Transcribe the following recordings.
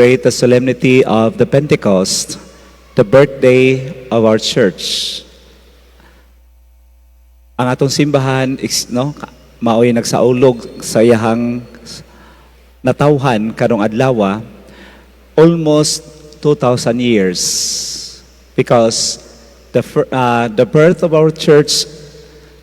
celebrate the solemnity of the Pentecost, the birthday of our church. Ang atong simbahan, maoy nagsaulog sa iyahang natawhan karong adlaw, almost 2,000 years. Because the birth of our church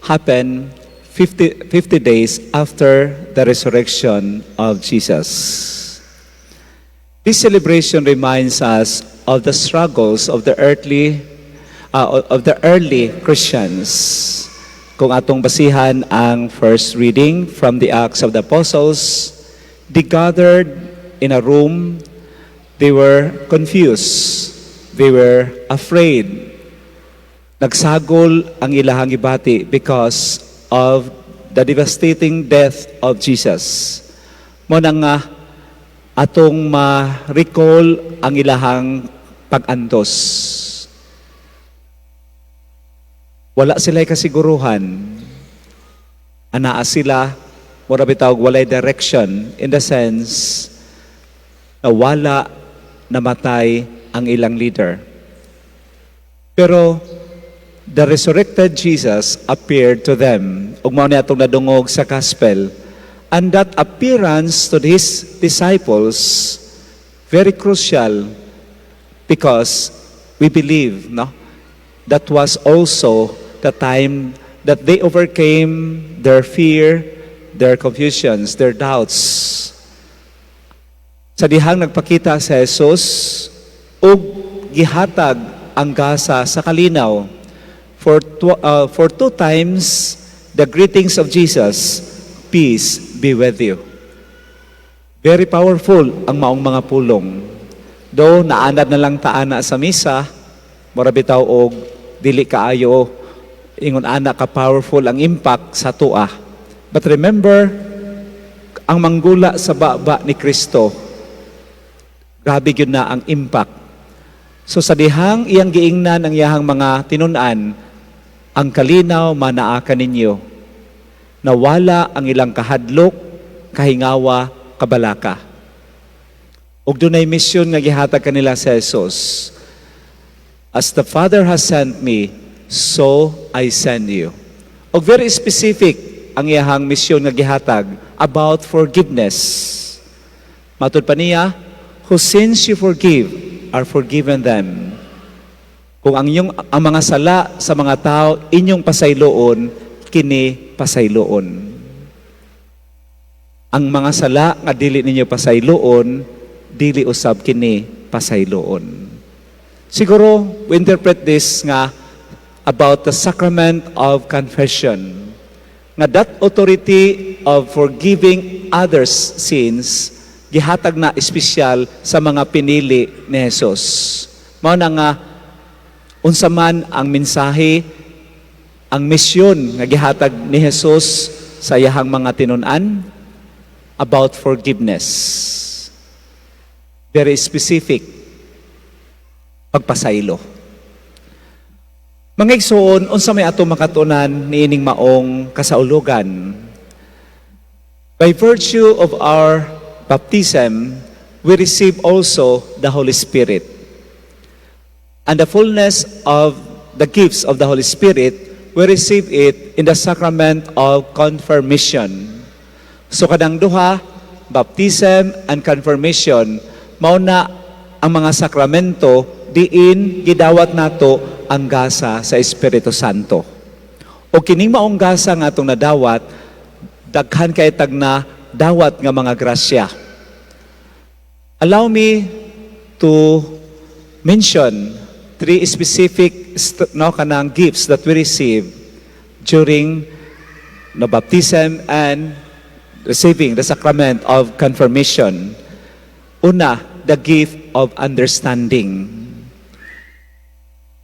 happened 50 days after the resurrection of Jesus. This celebration reminds us of the struggles of the early Christians. Kung atong basihan ang first reading from the Acts of the Apostles, they gathered in a room. They were confused. They were afraid. Nagsagol ang ilahang gibati because of the devastating death of Jesus. Mo na nga atong ma-recall ang ilahang pag-antos. Wala sila'y kasiguruhan. Anaa sila, mura bitawag walay direction in the sense na wala namatay ang ilang leader. Pero the resurrected Jesus appeared to them. Ug mao ni atong nadungog sa gospel. And that appearance to his disciples, very crucial because we believe, that was also the time that they overcame their fear, their confusions, their doubts. Sa dihang nagpakita si Jesus, ug gihatag ang gasa sa kalinaw. For two times, the greetings of Jesus, peace be with you. Very powerful ang maong mga pulong. Though naanad na lang taana sa misa, mura bitaw og dili kaayo ingon ana ka powerful ang impact sa tua. But remember, ang manggula sa baba ni Kristo, grabe gyud na ang impact. So sa dihang iyang giingnan ang iyahang mga tinun-an, ang kalinaw manaa kaninyo. Nawala ang ilang kahadlok, kahingawa, kabalaka. Ug dunay misyon nga gihatag kanila sa Jesus. As the Father has sent me, so I send you. Ug very specific ang iyahang misyon nga gihatag about forgiveness. Matud pa niya, whose sins you forgive are forgiven them. Kung ang mga sala sa mga tao inyong pasayloon, kini pasayloon. Ang mga sala nga dili ninyo pasayloon, dili usab kini pasayloon. Siguro we interpret this nga about the sacrament of confession. Nga that authority of forgiving others' sins gihatag na espesyal sa mga pinili ni Jesus. Mao na nga unsa man ang mensahe, ang misyon nga gihatag ni Jesus sa iyahang mga tinun-an about forgiveness. Very specific. Pagpasaylo. Mga igsoon, unsa may ato makatunan niining maong kasaulugan. By virtue of our baptism, we receive also the Holy Spirit. And the fullness of the gifts of the Holy Spirit, we receive it in the sacrament of confirmation. So kadang duha, baptism and confirmation, mao na ang mga sakramento diin gidawat nato ang gasa sa Espiritu Santo. O kining maong gasa nga atong nadawat, daghan kay tagna dawat nga mga grasya. Allow me to mention three specific kanang gifts that we receive during the baptism and receiving the sacrament of confirmation. Una, the gift of understanding.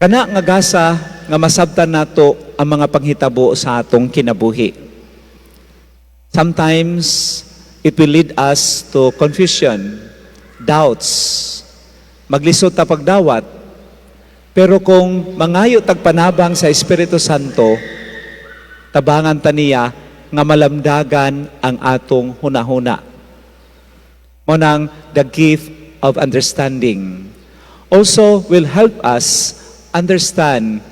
Kana nga gasa nga masabtan nato ang mga panghitabo sa atong kinabuhi. Sometimes it will lead us to confusion, doubts, maglisod ta pagdawat. Pero kung mangayo tagpanabang sa Espiritu Santo, tabangan taniya nga malamdagan ang atong hunahuna. Mo nang the gift of understanding. Also will help us understand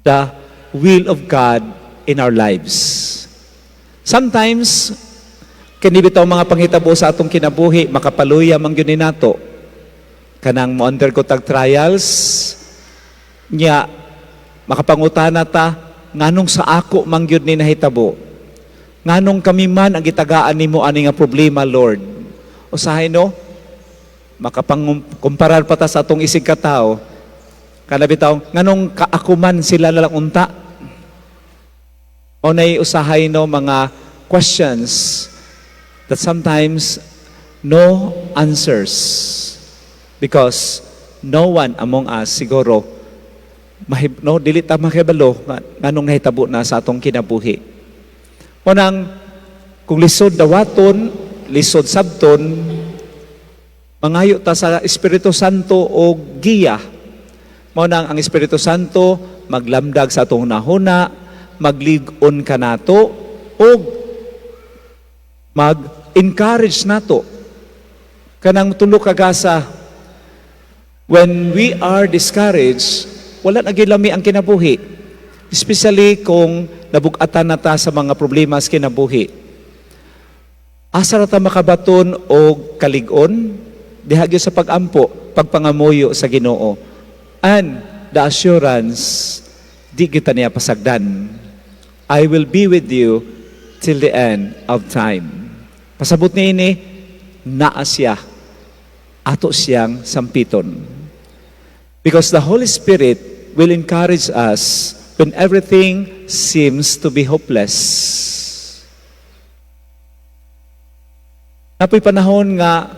the will of God in our lives. Sometimes, kini bitaw mga panghitabo sa atong kinabuhi, makapaluya man gyud ni nato. Kanang mo-undergo tag trials, nya makapangutana ta, nganong sa ako man gyud ni nahitabo? Nganong kami man ang gitagaan nimo ani nga problema, Lord? Usahay no? Makapangkumparar pa ta sa atong isig katao, kana bitaw, nganong ako man sila nalang unta? O nay usahay no mga questions that sometimes no answers because no one among us siguro no dili ta makibalo nganong nahitabo na sa atong kinabuhi. Unang kung lisod dawaton, lisod sabton, mangayo ta sa Espiritu Santo o giya. Mao nang ang Espiritu Santo maglamdag sa atong nahuna, maglig-on ka nato o mag-encourage nato kanang tulo kagasa. When we are discouraged, wala na gilami ang kinabuhi, especially kung nabugatan na ta sa mga problema sa kinabuhi. Asa na ta makabaton o kalig-on diha gyud sa pag-ampo, pagpangamuyo sa Ginoo, and the assurance di kita niya pasagdan, I will be with you till the end of time. Pasabot ni ini, naa siya, ato siyang sampiton. Because the Holy Spirit will encourage us when everything seems to be hopeless. Napoy panahon nga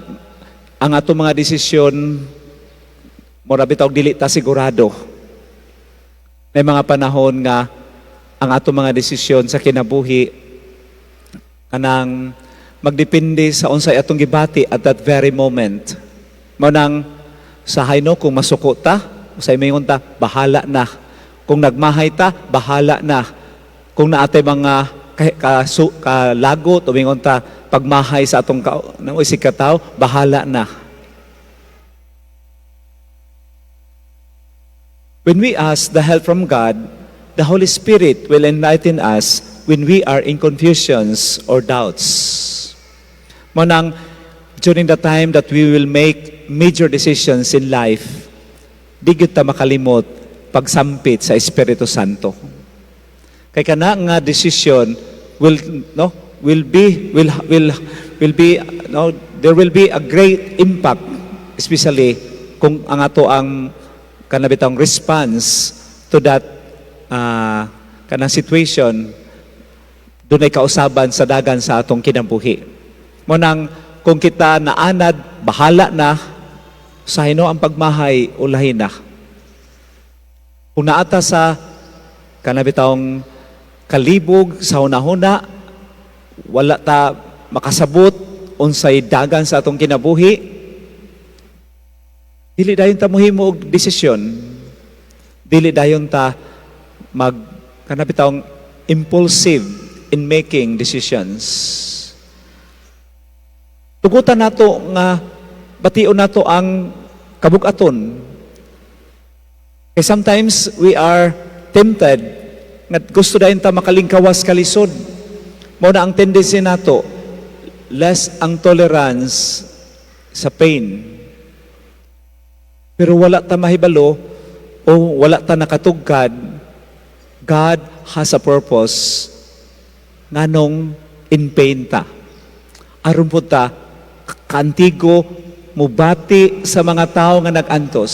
ang ato mga desisyon mura bitaw dili ta sigurado. May mga panahon nga ang ato mga desisyon sa kinabuhi kanang magdepende sa unsay atong gibati at that very moment. Mao nang sahay no, kung masuko ta, usay mingon ta, bahala na. Kung nagmahay ta, bahala na. Kung naatay mga kalago, tumingon ta, pagmahay sa atong isig kataw, bahala na. When we ask the help from God, the Holy Spirit will enlighten us when we are in confusions or doubts. Manang, during the time that we will make major decisions in life, di gyud ta makalimot pagsampit sa Espiritu Santo. Kay kana nga decision there will be a great impact, especially kung ang ato ang kanabitang response to that kanang situation dunay kausaban sa dagan sa atong kinabuhi. Munang kung kita naanad, bahala na, sa hino ang pagmahay, ulahin na. Kung naata sa kanabitang kalibog sa hunahuna, wala ta makasabot unsay dagan sa atong kinabuhi, dili dayon ta mohimo og desisyon. Dili dayon ta kanabitang impulsive in making decisions. Tugutan nato nga bation nato ang kabug-aton. Kaya sometimes we are tempted nga gusto dayon ta makalingkawas kalisod. Mao na ang tendency nato, less ang tolerance sa pain. Pero wala ta mahibalo o wala ta nakatugkad, God has a purpose nganong in pain ta. Aron po ta kantigo mubati sa mga tao nga nagantos.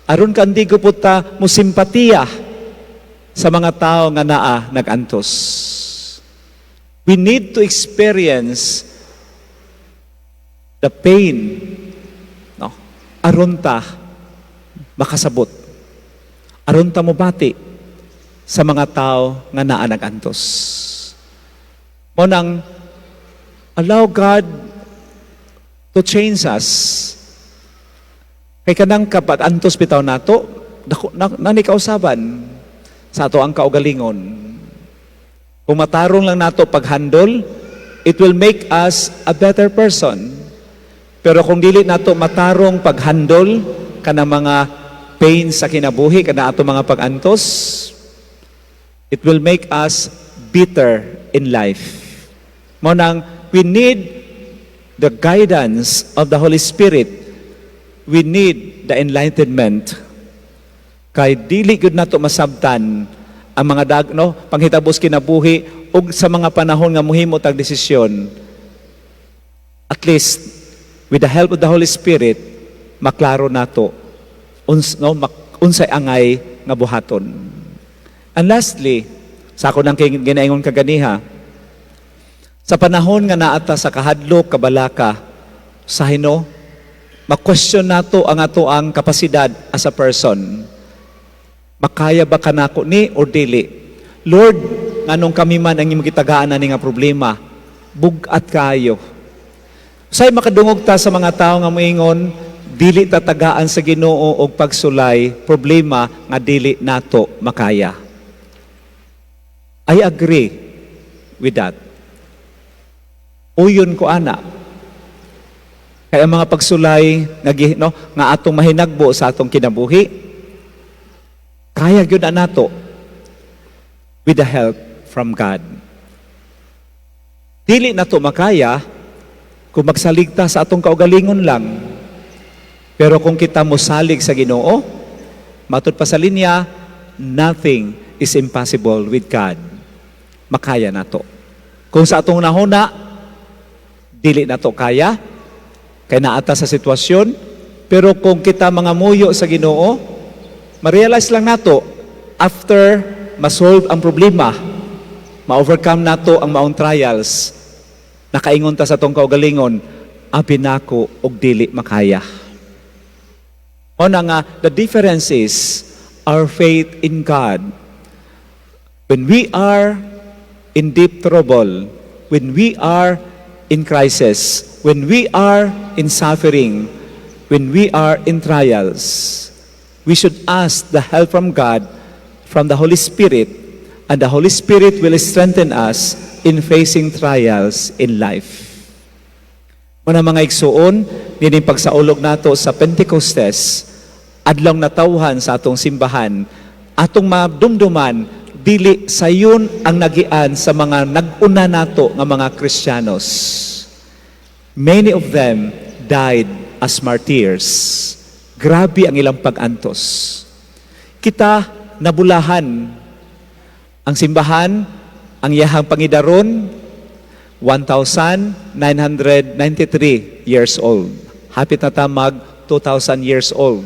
Aron kantigo po ta musimpatiya sa mga tao nga naa nagantos. We need to experience the pain, no? Aron ta makasabot. Aron ta mubati sa mga tao nga naa nagantos. Mo nang allow God to change us. Kay kanang kapag antos bitaw nato, nani kausaban sa ato ang kaugalingon. Kung matarong lang nato paghandol, it will make us a better person. Pero kung dili nato matarong paghandol kanang mga pain sa kinabuhi kana ato mga pagantos, it will make us bitter in life. Mo nang we need the guidance of the Holy Spirit. We need the enlightenment. Kay dili gud nato masabtan ang mga panghitabos kinabuhi ug sa mga panahon nga mohimo tag desisyon. At least with the help of the Holy Spirit, maklaro nato unsay angay nga buhaton. And lastly, sa ako nang ginaingon kaganiha, sa panahon nga naata sa kahadlok, kabalaka, sa hino, ma-question nato ang ato ang kapasidad as a person. Makaya ba kanako ni or dili? Lord, nganong kami man ang imong gitagaan ani nga problema, bugat kayo. Say makadungog ta sa mga tao nga moingon, dili tatagaan sa Ginoo og pagsulay, problema nga dili nato makaya. I agree with that. Uyon ko ana. Kaya mga pagsulay nga atong mahinagbo sa atong kinabuhi, kaya gyud nato with the help from God. Dili nato makaya kung magsaligta sa atong kaugalingon lang. Pero kung kita mosalig sa Ginoo, matud pa sa linya, nothing is impossible with God. Makaya nato. Kung sa atong nahuna, dili nato kaya, kay naata sa sitwasyon, pero kung kita mga muyo sa Ginoo, ma-realize lang nato, after ma-solve ang problema, ma-overcome nato ang maong trials, nakaingon ta sa atong kaugalingon, abi nako og dili makaya. O na nga, the difference is our faith in God. When we are in deep trouble, when we are in crisis, when we are in suffering, when we are in trials, we should ask the help from God, from the Holy Spirit, and the Holy Spirit will strengthen us in facing trials in life. Muna mga igsuon, nining pagsaulog nato sa Pentecostes, adlong natawhan sa atong simbahan, atong madumduman, dili sayon ang nagian sa mga nag-una nato nga mga Kristiyanos. Many of them died as martyrs. Grabe ang ilang pag-antos. Kita nabulahan ang simbahan, ang iyahang pangidaron, 1,993 years old. Hapit na tamag 2,000 years old.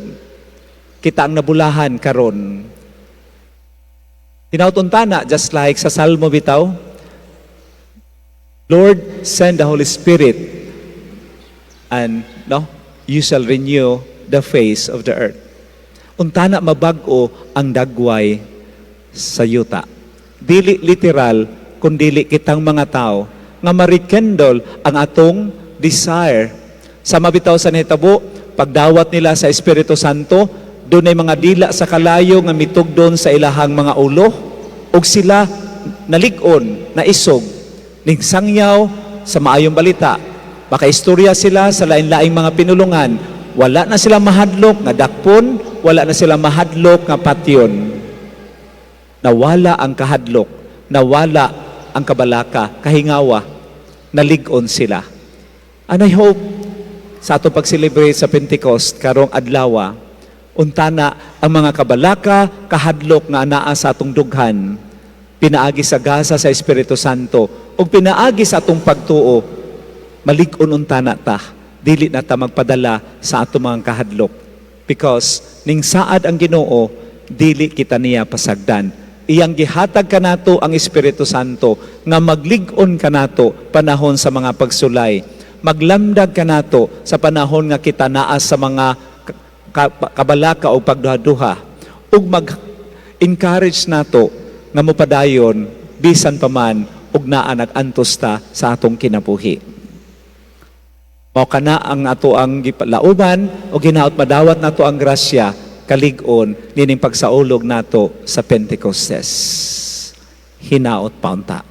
Kita ang nabulahan karon. Tinautuntana, just like sa Salmo bitaw, Lord, send the Holy Spirit and you shall renew the face of the earth. Untana mabag-o ang dagway sa yuta. Dili literal, kundili kitang mga tao nga marikendol ang atong desire. Sa mabitaw sa nahitabo, pagdawat nila sa Espiritu Santo, doon ay mga dila sa kalayo nga mitugdon sa ilahang mga ulo, ug sila nalig-on, naisog, ning sangyaw sa maayong balita. Makaistorya sila sa lain-laing mga pinulungan. Wala na sila mahadlok nga dakpon, wala na sila mahadlok nga patyon. Nawala ang kahadlok, nawala ang kabalaka, kahingawa, nalig-on sila. And I hope sa atong pag-celebrate sa Pentecost karong adlaw, untana ang mga kabalaka, kahadlok nga anaa sa atong dughan, pinaagi sa gasa sa Espiritu Santo, o pinaagi sa atong pagtuo, malig-on untana ta, dili na ta magpadala sa atong mga kahadlok. Because ning saad ang Ginoo, dili kita niya pasagdan. Iyang gihatag kanato ang Espiritu Santo nga maglig-on kanato panahon sa mga pagsulay. Maglamdag kanato sa panahon nga kita naa sa mga kabalaka o pagduha-duha. Ug mag-encourage nato nga mopadayon bisan pa man ug naa nag-antos ta sa atong kinabuhi. Mao kana ang ato ang gipalauban o ginaot madawat nato ang grasya kalig-on nining pagsaulog nato sa Pentecostes. Hinaot paunta.